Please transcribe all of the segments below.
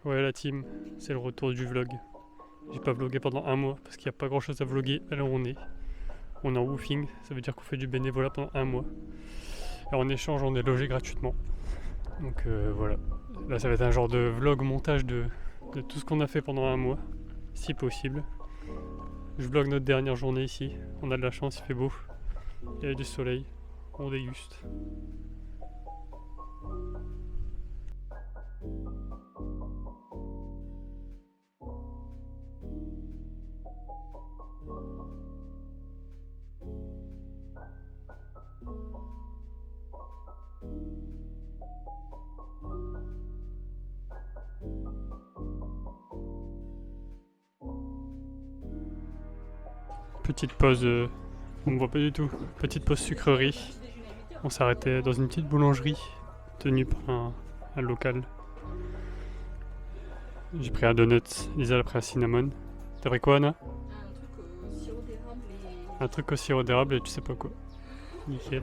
Ouais la team, c'est le retour du vlog. J'ai pas vlogué pendant un mois parce qu'il n'y a pas grand chose à vloguer à là où on est. On est en woofing, ça veut dire qu'on fait du bénévolat pendant un mois. Et en échange on est logé gratuitement. Donc voilà. Là ça va être un genre de vlog montage de tout ce qu'on a fait pendant un mois, si possible. Je vlog notre dernière journée ici. On a de la chance, il fait beau. Il y a du soleil. On déguste. Petite pause, on ne voit pas du tout. Petite pause sucrerie. On s'arrêtait dans une petite boulangerie tenue par un local. J'ai pris un donut, Lisa a pris un cinnamon. T'as pris quoi Anna? Un truc au sirop d'érable et tu sais pas quoi. Nickel.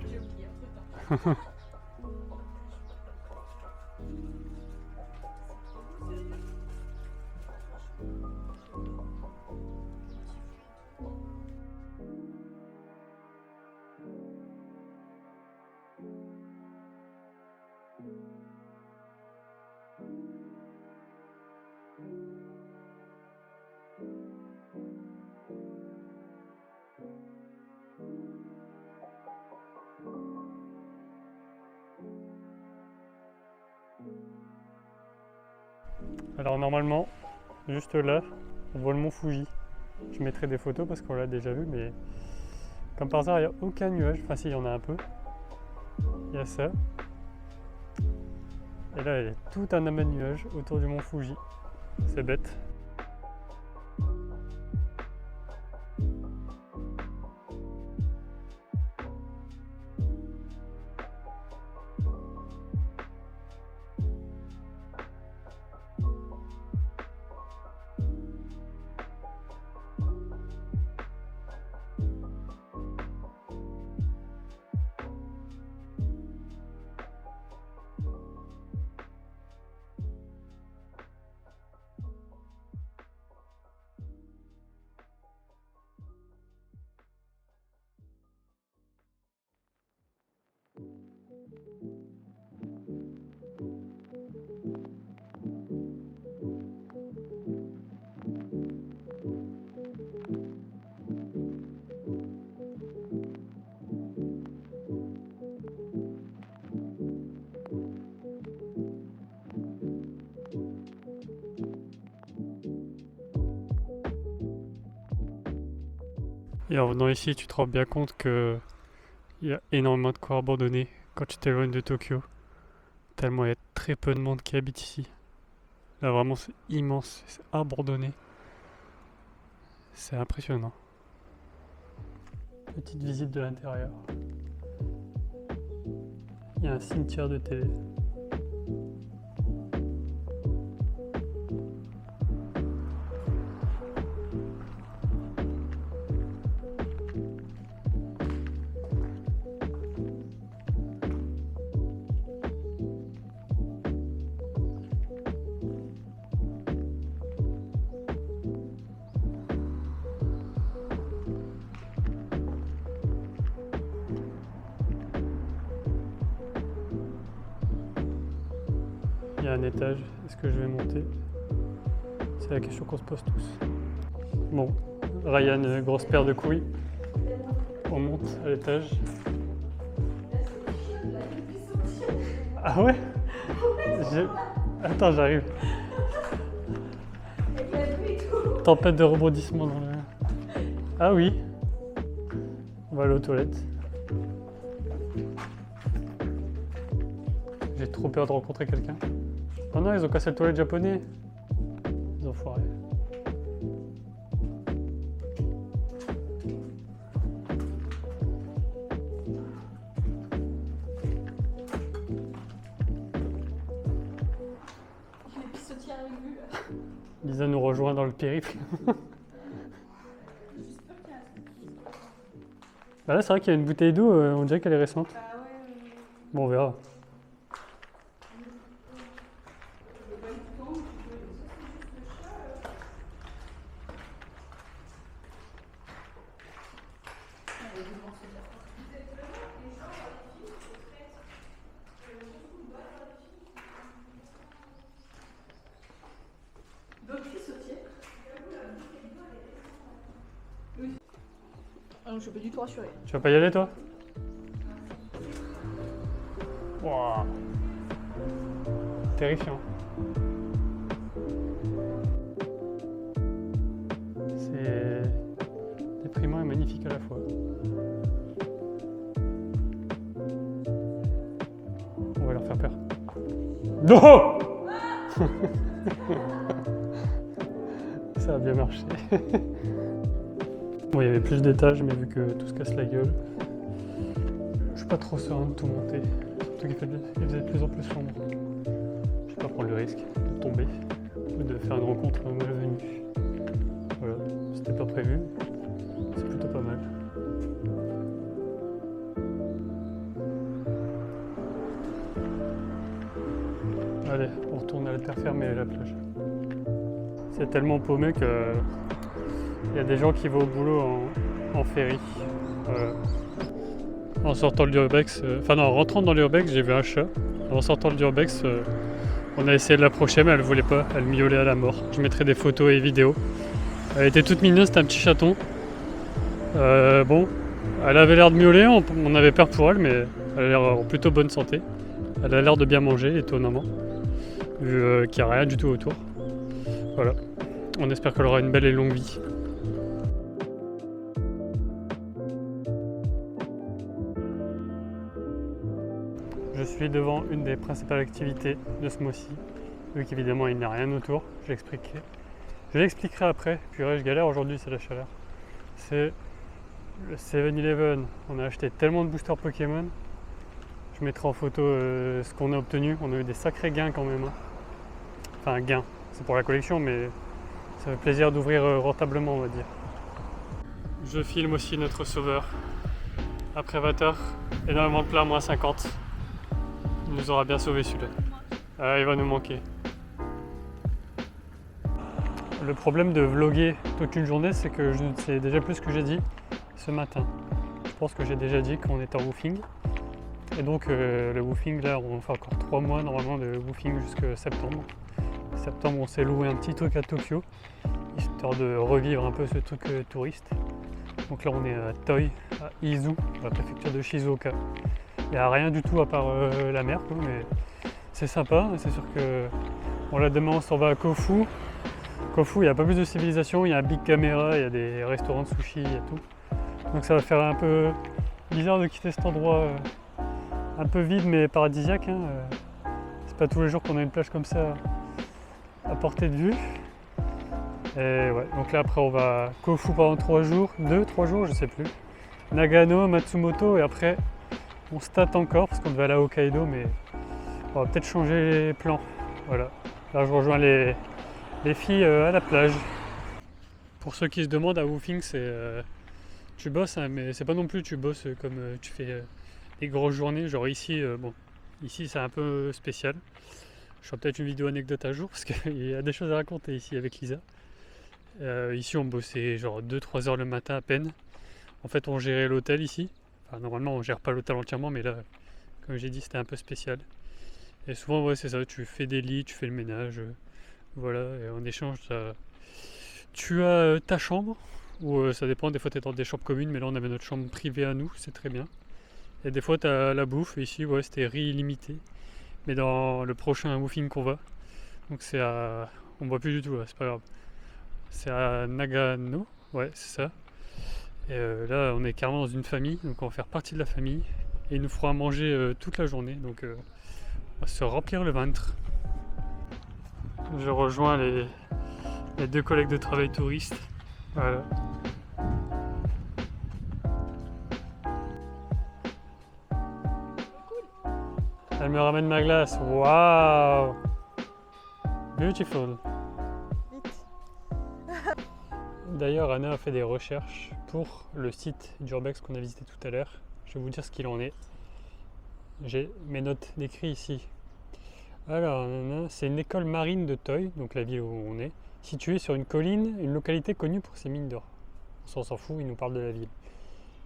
Alors normalement, juste là, on voit le mont Fuji. Je mettrai des photos parce qu'on l'a déjà vu, mais comme par hasard, il n'y a aucun nuage. Enfin si, il y en a un peu. Il y a ça. Et là, il y a tout un amas de nuages autour du mont Fuji. C'est bête. Et en venant ici, tu te rends bien compte que il y a énormément de corps abandonnés quand tu t'éloignes de Tokyo. Tellement il y a très peu de monde qui habite ici. Là vraiment c'est immense, c'est abandonné. C'est impressionnant. Petite visite de l'intérieur. Il y a un cimetière de télé. Il y a un étage, est-ce que je vais monter? C'est la question qu'on se pose tous. Bon, Ryan, grosse paire de couilles. On monte à l'étage. Ah ouais? Attends, j'arrive. Tempête de rebondissement dans le... Ah oui. On va aller aux toilettes. J'ai trop peur de rencontrer quelqu'un. Oh non, ils ont cassé le toilette japonais. Les enfoirés. Lisa nous rejoint dans le périple. Bah là, c'est vrai qu'il y a une bouteille d'eau, on dirait qu'elle est récente. Bon, on verra. je suis pas du tout rassurée. Tu vas pas y aller toi? Wow. Terrifiant. C'est déprimant et magnifique à la fois. On va leur faire peur. Non. Ça a bien marché. Bon, il y avait plus d'étages, mais vu que tout se casse la gueule, je suis pas trop serein de tout monter. Surtout qu'il faisait de plus en plus sombre. Je vais pas prendre le risque de tomber ou de faire une rencontre malvenue. Voilà, c'était pas prévu. C'est plutôt pas mal. Allez, on retourne à la terre ferme et à la plage. C'est tellement paumé que il y a des gens qui vont au boulot en ferry. En sortant de l'urbex, en rentrant dans l'urbex, j'ai vu un chat. En sortant de l'urbex, on a essayé de l'approcher, mais elle voulait pas. Elle miaulait à la mort. Je mettrai des photos et vidéos. Elle était toute mignonne, c'était un petit chaton. Bon, elle avait l'air de miauler, on avait peur pour elle, mais elle a l'air en plutôt bonne santé. Elle a l'air de bien manger, étonnamment, vu qu'il n'y a rien du tout autour. Voilà, on espère qu'elle aura une belle et longue vie. Je suis devant une des principales activités de ce mois-ci, vu qu'évidemment il n'y a rien autour, je l'expliquerai après, puis je galère aujourd'hui, c'est la chaleur. C'est le 7-Eleven, on a acheté tellement de boosters Pokémon, je mettrai en photo ce qu'on a obtenu, on a eu des sacrés gains quand même. Enfin gains, c'est pour la collection, mais ça fait plaisir d'ouvrir rentablement on va dire. Je filme aussi notre sauveur, après 20 heures, énormément de plats, moins 50. Il nous aura bien sauvé celui-là. Il va nous manquer. Le problème de vlogger toute une journée, c'est que je ne sais déjà plus ce que j'ai dit ce matin. Je pense que j'ai déjà dit qu'on était en woofing. Et donc le woofing, là, on fait encore 3 mois normalement de woofing jusqu'à septembre. Septembre, on s'est loué un petit truc à Tokyo, histoire de revivre un peu ce truc touriste. Donc là, on est à Toi, à Izu, la préfecture de Shizuoka. Il n'y a rien du tout à part la mer, quoi, mais c'est sympa. C'est sûr que bon, là demain on s'en va à Kofu. Kofu, il n'y a pas plus de civilisation, il y a un big caméra, il y a des restaurants de sushi, il y a tout. Donc ça va faire un peu bizarre de quitter cet endroit un peu vide mais paradisiaque. C'est pas tous les jours qu'on a une plage comme ça à portée de vue. Et ouais, donc là après on va à Kofu pendant 3 jours, 2-3 jours, je sais plus. Nagano, Matsumoto et après on se tâte encore parce qu'on devait aller à Hokkaido, mais on va peut-être changer les plans. Voilà. Là, je rejoins les filles à la plage. Pour ceux qui se demandent, à woofing, c'est tu bosses, hein, mais c'est pas non plus tu bosses comme tu fais des grosses journées. Genre ici, bon, ici c'est un peu spécial. Je ferai peut-être une vidéo anecdote à jour parce qu'il y a des choses à raconter ici avec Lisa. Ici, on bossait genre 2-3 heures le matin à peine. En fait, on gérait l'hôtel ici. Enfin, normalement, on gère pas l'hôtel entièrement, mais là, comme j'ai dit, c'était un peu spécial. Et souvent, ouais, c'est ça, tu fais des lits, tu fais le ménage, voilà, et en échange, tu as ta chambre, ou ça dépend, des fois, tu es dans des chambres communes, mais là, on avait notre chambre privée à nous, c'est très bien. Et des fois, tu as la bouffe, et ici, ouais, c'était riz illimité. Mais dans le prochain woofing qu'on va, donc c'est à... On boit plus du tout, là, c'est pas grave. C'est à Nagano, ouais, c'est ça. Et là, on est carrément dans une famille, donc on va faire partie de la famille. Et il nous fera manger toute la journée, donc on va se remplir le ventre. Je rejoins les 2 collègues de travail touristes. Voilà. Elle me ramène ma glace. Waouh! Beautiful. D'ailleurs, Anna a fait des recherches pour le site d'Urbex qu'on a visité tout à l'heure. Je vais vous dire ce qu'il en est. J'ai mes notes d'écrit ici. Alors, c'est une école marine de Toi, donc la ville où on est, située sur une colline, une localité connue pour ses mines d'or. On s'en fout, il nous parle de la ville.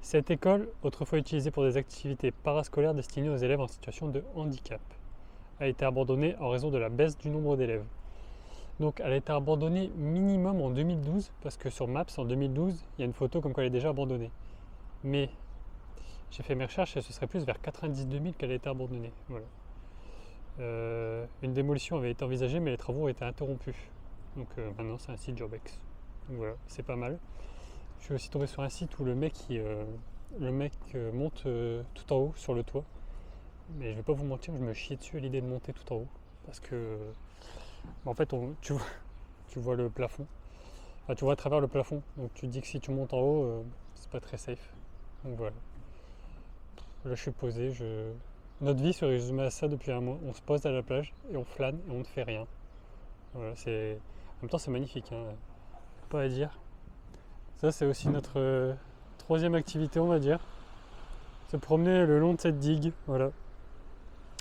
Cette école, autrefois utilisée pour des activités parascolaires destinées aux élèves en situation de handicap, a été abandonnée en raison de la baisse du nombre d'élèves. Donc elle a été abandonnée minimum en 2012, parce que sur Maps en 2012, il y a une photo comme quoi elle est déjà abandonnée. Mais j'ai fait mes recherches et ce serait plus vers 92 000 qu'elle a été abandonnée. Voilà. Une démolition avait été envisagée, mais les travaux ont été interrompus. Donc maintenant c'est un site Urbex. Donc voilà, c'est pas mal. Je suis aussi tombé sur un site où le mec monte tout en haut sur le toit. Mais je vais pas vous mentir, je me chiais dessus à l'idée de monter tout en haut. Parce que en fait tu vois le plafond. Enfin, tu vois à travers le plafond. Donc tu te dis que si tu montes en haut, c'est pas très safe. Donc voilà. Là je suis posé, notre vie se résume à ça depuis un mois. On se pose à la plage et on flâne et on ne fait rien. Voilà, en même temps c'est magnifique, hein. Pas à dire. Ça c'est aussi notre troisième activité, on va dire. Se promener le long de cette digue, voilà.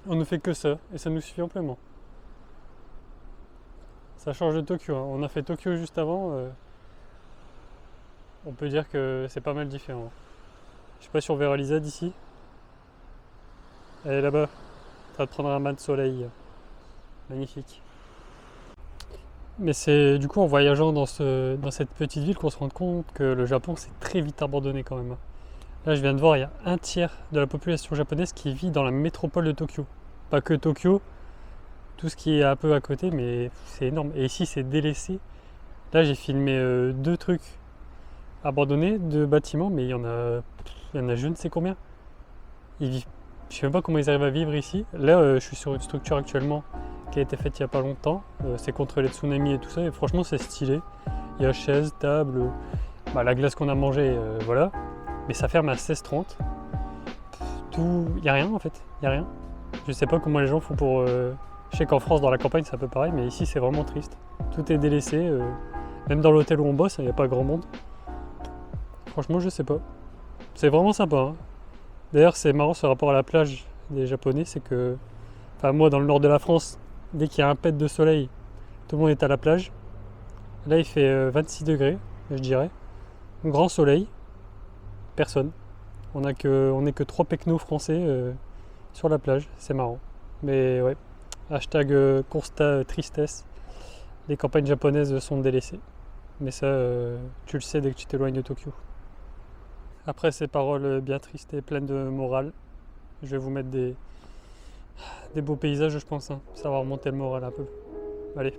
On ne fait que ça et ça nous suffit amplement. Ça change de Tokyo, hein. On a fait Tokyo juste avant. On peut dire que c'est pas mal différent. Je sais pas si on verra Lisa d'ici. Elle est là-bas, en train de prendre un bain de soleil. Magnifique. Mais c'est du coup en voyageant dans cette petite ville qu'on se rend compte que le Japon c'est très vite abandonné quand même. Là je viens de voir, il y a un tiers de la population japonaise qui vit dans la métropole de Tokyo. Pas que Tokyo, tout ce qui est un peu à côté, mais c'est énorme. Et ici c'est délaissé. Là j'ai filmé 2 trucs abandonnés, 2 bâtiments, mais il y en a je ne sais combien. Ils vivent. Je sais même pas comment ils arrivent à vivre ici. Là je suis sur une structure actuellement qui a été faite il n'y a pas longtemps. C'est contre les tsunamis et tout ça, et franchement c'est stylé. Il y a chaises, table, la glace qu'on a mangée, voilà. Mais ça ferme à 16h30. Il n'y a rien en fait, il n'y a rien. Je sais pas comment les gens font pour... Je sais qu'en France dans la campagne c'est un peu pareil, mais ici c'est vraiment triste. Tout est délaissé, même dans l'hôtel où on bosse, il n'y a pas grand monde. Franchement je sais pas. C'est vraiment sympa, hein. D'ailleurs c'est marrant ce rapport à la plage des Japonais, c'est que... Enfin moi dans le nord de la France, dès qu'il y a un pet de soleil, tout le monde est à la plage. Là il fait 26 degrés, je dirais. Grand soleil, personne. On n'est que 3 pecnos français sur la plage, c'est marrant. Mais ouais, hashtag constat tristesse, les campagnes japonaises sont délaissées. Mais ça, tu le sais dès que tu t'éloignes de Tokyo. Après ces paroles bien tristes et pleines de morale, je vais vous mettre des beaux paysages, je pense, hein. Ça va remonter le moral un peu. Allez.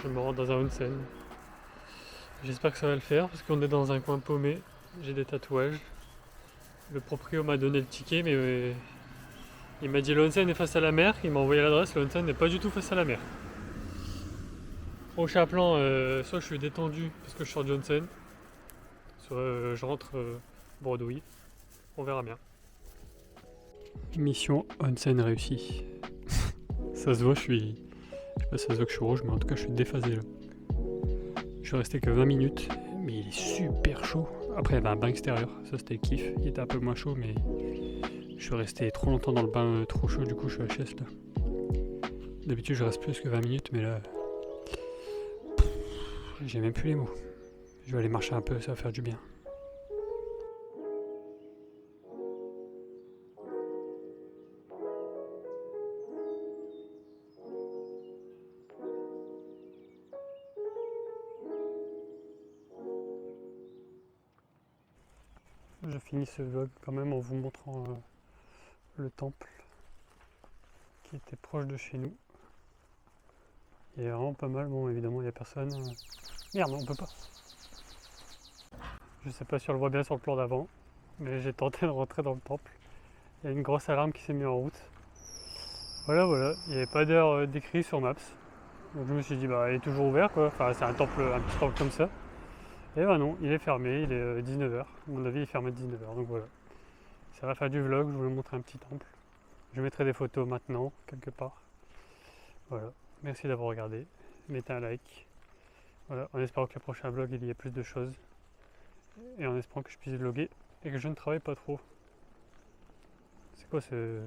Je me rends dans un onsen. J'espère que ça va le faire parce qu'on est dans un coin paumé. J'ai des tatouages. Le proprio m'a donné le ticket, mais il m'a dit l'onsen est face à la mer. Il m'a envoyé l'adresse. L'onsen n'est pas du tout face à la mer. Prochain plan, soit je suis détendu parce que je sors du onsen, soit je rentre bredouille. On verra bien. Mission onsen réussie. Ça se voit, je sais pas si ça se voit que je suis rouge, mais en tout cas je suis déphasé là. Je suis resté que 20 minutes, mais il est super chaud. Après il y avait un bain extérieur, ça c'était le kiff. Il était un peu moins chaud, mais Je suis resté trop longtemps dans le bain trop chaud, du coup je suis HS là. D'habitude je reste plus que 20 minutes, mais là j'ai même plus les mots. Je vais aller marcher un peu, ça va faire du bien. Je finis ce vlog quand même en vous montrant le temple qui était proche de chez nous. Il est vraiment pas mal. Bon, évidemment, il n'y a personne. Merde, on peut pas. Je sais pas si on le voit bien sur le plan d'avant, mais j'ai tenté de rentrer dans le temple. Il y a une grosse alarme qui s'est mise en route. Voilà, il n'y avait pas d'heure d'écrit sur Maps. Donc je me suis dit, bah, il est toujours ouvert quoi. Enfin, c'est un petit temple comme ça. Et bah non, il est fermé, il est 19h. À mon avis, il est fermé à 19h. Donc voilà. Ça va faire du vlog, je vous montrer un petit temple. Je mettrai des photos maintenant, quelque part. Voilà. Merci d'avoir regardé. Mettez un like. Voilà, en espérant que le prochain vlog il y ait plus de choses. Et en espérant que je puisse vlogger et que je ne travaille pas trop. C'est quoi ce...